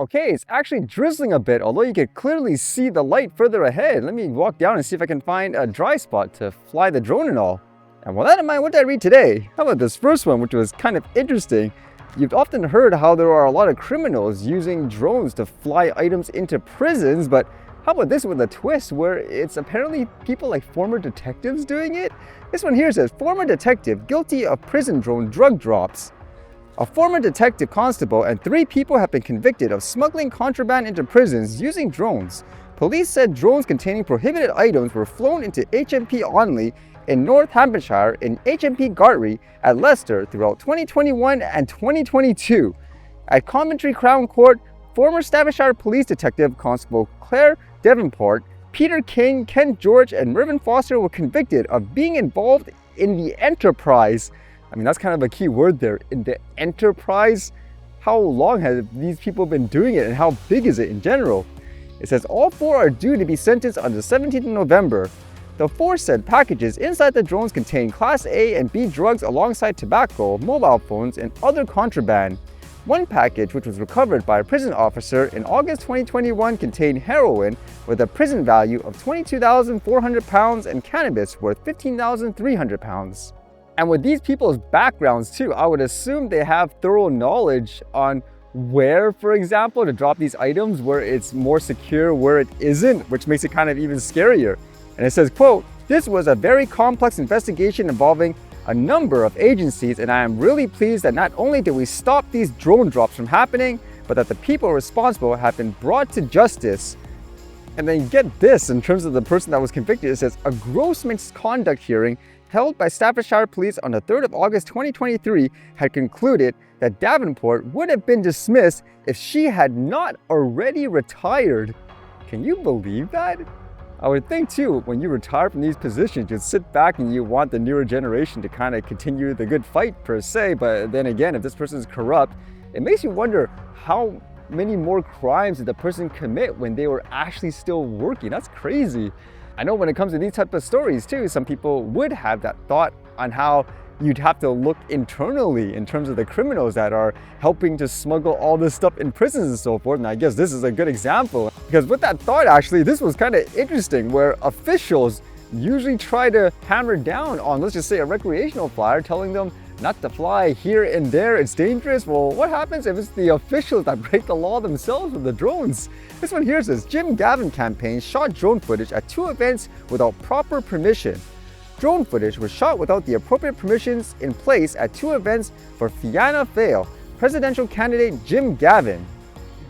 Okay, it's actually drizzling a bit, although you can clearly see the light further ahead. Let me walk down and see if I can find a dry spot to fly the drone and all. And with that in mind, what did I read today? How about this first one, which was kind of interesting? You've often heard how there are a lot of criminals using drones to fly items into prisons, but how about this with a twist where it's apparently people like former detectives doing it? This one here says, former detective guilty of prison drone drug drops. A former detective constable and 3 people have been convicted of smuggling contraband into prisons using drones. Police said drones containing prohibited items were flown into HMP Onley in North Hampshire and HMP Gartree at Leicester throughout 2021 and 2022. At Coventry Crown Court, former Staffordshire Police Detective Constable Claire Davenport, Peter King, Kent George, and Mervyn Foster were convicted of being involved in the enterprise. I mean, that's kind of a key word there, in the enterprise. How long have these people been doing it and how big is it in general? It says all 4 are due to be sentenced on the 17th of November. The 4 said packages inside the drones contain Class A and B drugs alongside tobacco, mobile phones, and other contraband. One package, which was recovered by a prison officer in August 2021, contained heroin with a prison value of £22,400 and cannabis worth £15,300. And with these people's backgrounds too, I would assume they have thorough knowledge on where, for example, to drop these items, where it's more secure, where it isn't, which makes it kind of even scarier. And it says, quote, "This was a very complex investigation involving a number of agencies, and I am really pleased that not only did we stop these drone drops from happening, but that the people responsible have been brought to justice." And then get this, in terms of the person that was convicted, it says, a gross misconduct hearing held by Staffordshire Police on the 3rd of August 2023 had concluded that Davenport would have been dismissed if she had not already retired. Can you believe that? I would think too, when you retire from these positions, you'd sit back and you want the newer generation to kind of continue the good fight per se, but then again, if this person is corrupt, it makes you wonder how many more crimes did the person commit when they were actually still working. That's crazy. I know when it comes to these type of stories too, some people would have that thought on how you'd have to look internally in terms of the criminals that are helping to smuggle all this stuff in prisons and so forth. And I guess this is a good example, because with that thought, actually, this was kind of interesting, where officials usually try to hammer down on, let's just say, a recreational flyer, telling them not to fly here and there, it's dangerous. Well, what happens if it's the officials that break the law themselves with the drones? This one here says, Jim Gavin campaign shot drone footage at 2 events without proper permission. Drone footage was shot without the appropriate permissions in place at 2 events for Fianna Fail presidential candidate Jim Gavin.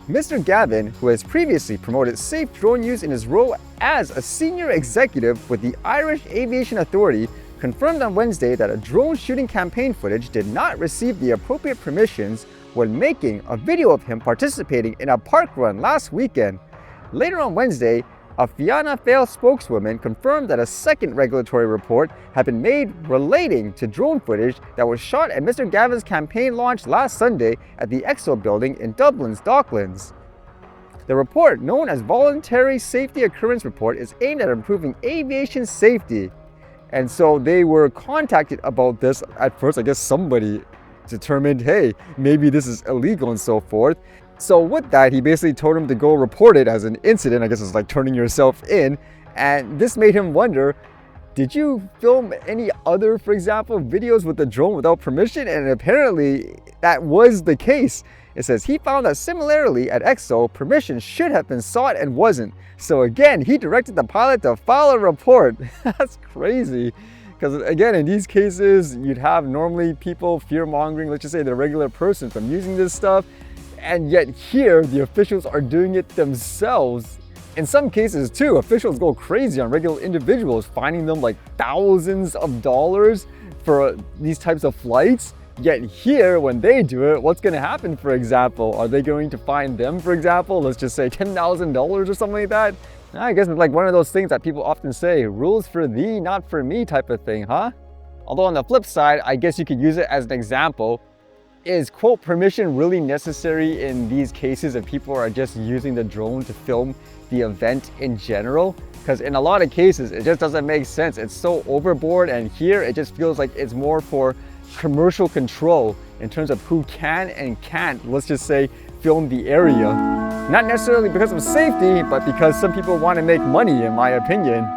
Mr. Gavin, who has previously promoted safe drone use in his role as a senior executive with the Irish Aviation Authority, confirmed on Wednesday that a drone shooting campaign footage did not receive the appropriate permissions when making a video of him participating in a park run last weekend. Later on Wednesday, a Fianna Fail spokeswoman confirmed that a second regulatory report had been made relating to drone footage that was shot at Mr. Gavin's campaign launch last Sunday at the EXO building in Dublin's Docklands. The report, known as Voluntary Safety Occurrence Report, is aimed at improving aviation safety. And so they were contacted about this. At first, I guess somebody determined, hey, maybe this is illegal and so forth. So with that, he basically told him to go report it as an incident. I guess it's like turning yourself in. And this made him wonder, did you film any other, for example, videos with the drone without permission? And apparently that was the case. It says he found that similarly at EXO, permission should have been sought and wasn't. So again, he directed the pilot to file a report. That's crazy. Because again, in these cases, you'd have normally people fear-mongering, let's just say the regular person, from using this stuff. And yet here, the officials are doing it themselves. In some cases too, officials go crazy on regular individuals, finding them like thousands of dollars for these types of flights. Yet here, when they do it, what's going to happen, for example? Are they going to fine them, for example, let's just say $10,000 or something like that? I guess it's like one of those things that people often say, rules for thee, not for me type of thing, huh? Although on the flip side, I guess you could use it as an example. Is, quote, permission really necessary in these cases if people are just using the drone to film the event in general? Because in a lot of cases, it just doesn't make sense. It's so overboard, and here it just feels like it's more for commercial control in terms of who can and can't, let's just say, film the area. Not necessarily because of safety, but because some people want to make money, in my opinion.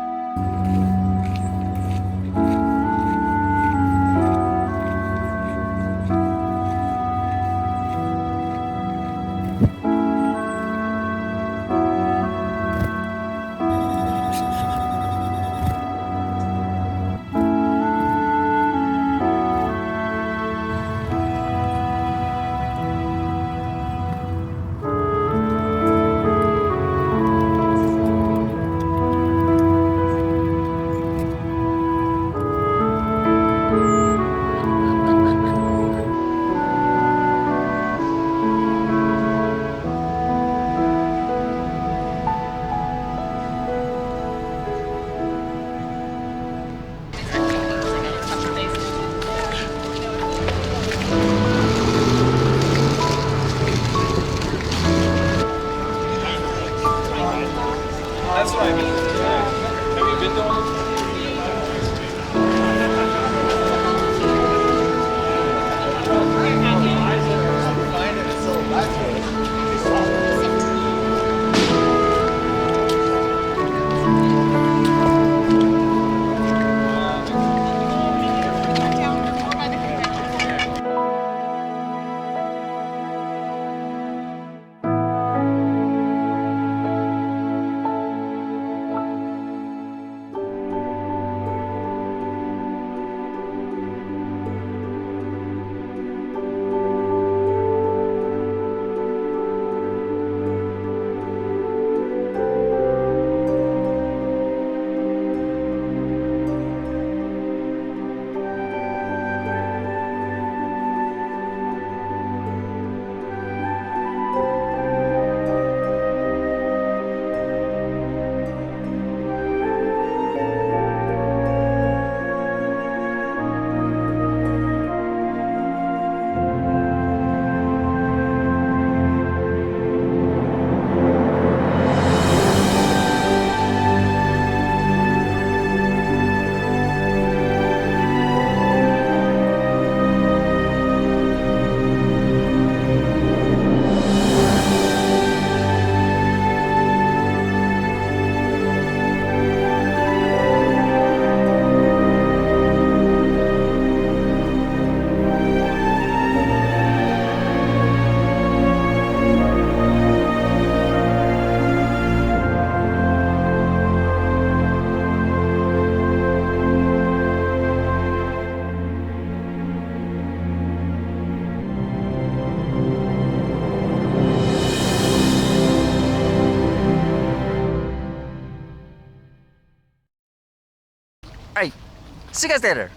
That's what I mean. Yeah. Have you been to one? Alright, see you guys later.